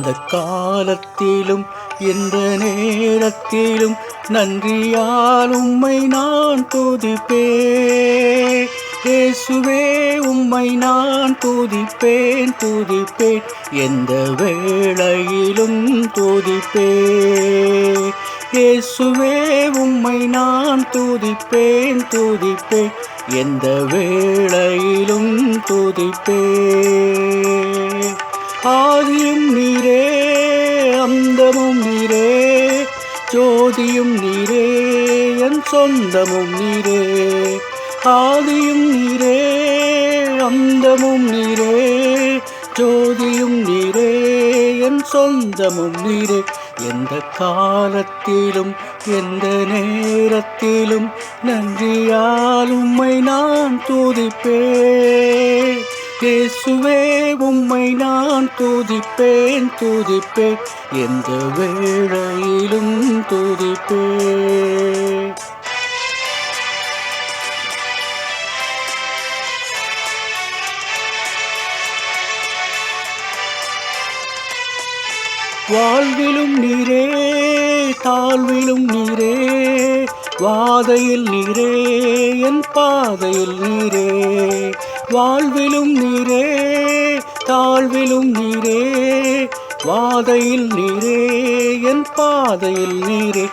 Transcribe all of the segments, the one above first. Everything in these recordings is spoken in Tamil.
எந்த காலத்திலும் எந்த நேரத்திலும் நன்றியால் உம்மை நான் துதிப்பேன். இயேசுவே உம்மை நான் துதிப்பேன் துதிப்பேன், எந்த வேளையிலும் துதிப்பேன். இயேசுவே உம்மை நான் துதிப்பேன் துதிப்பேன், எந்த வேளையிலும் துதிப்பேன். ஆதியும் நீரே அந்தமும் நீரே, ஜோதியும் நீரே என் சொந்தமும் நீரே. ஆதியும் நீரே அந்தமும் நீரே, ஜோதியும் நீரே என் சொந்தமும் நீரே. எந்த காலத்திலும் எந்த நேரத்திலும் நன்றியால் உம்மை நான் துதிப்பேன். இயேசுவே உம்மை நான் துதிப்பேன் துதிப்பேன், எந்த வேளையிலும் துதிப்பேன். வாழ்விலும் நீரே தாழ்விலும் நீரே, வாதையில் நீரே என் பாதையில் நீரே. வாழ்விலும் நீரே தாழ்விலும் நீரே, வாதையில் நீரே என் பாதையில் நீரே.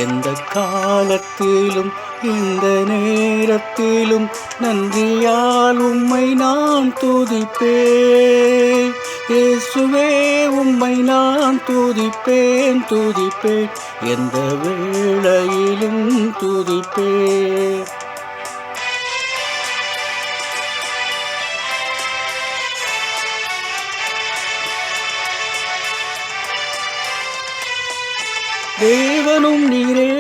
எந்த காலத்திலும் எந்த நேரத்திலும் நன்றியால் உம்மை நான் துதிப்பேன். இயேசுவே உம்மை நான் துதிப்பேன் துதிப்பேன், எந்த வேளையிலும் துதிப்பேன். தேவனும் நீரே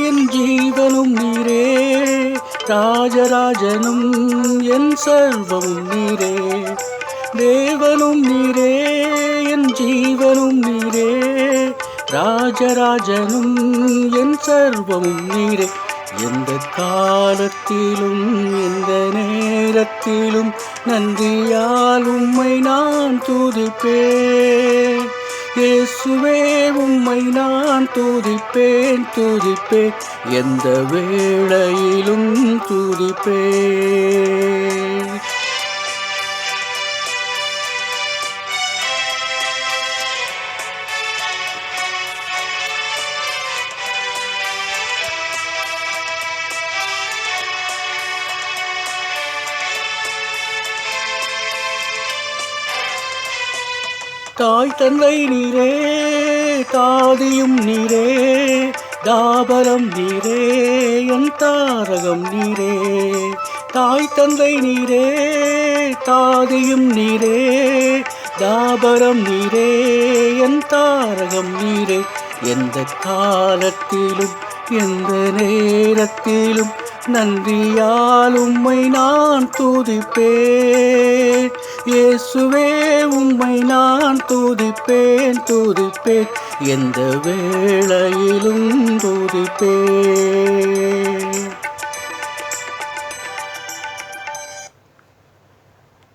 என் ஜீவனும் நீரே, ராஜராஜனும் என் சர்வமும் நீரே. தேவனும் நீரே என் ஜீவனும் நீரே, ராஜராஜனும் என் சர்வமும் நீரே. எந்த காலத்திலும் எந்த நேரத்திலும் நன்றியால் உம்மை நான் துதிப்பேன். இயேசுவே உம்மை நான் துதிப்பேன் துதிப்பேன், எந்த வேளையிலும் துதிப்பேன். தாய் தந்தை நீரே தாதியும் நீரே, தாபரம் நீரே என் தாரகம் நீரே. தாய் தந்தை நீரே தாதியும் நீரே, தாபரம் நீரே என் தாரகம் நீரே. எந்த காலத்திலும் எந்த நேரத்திலும் நன்றியால் உம்மை நான் துதிப்பேன். இயேசுவே உம்மை நான் துதிப்பேன் துதிப்பேன், எந்த வேளையிலும் துதிப்பேன்.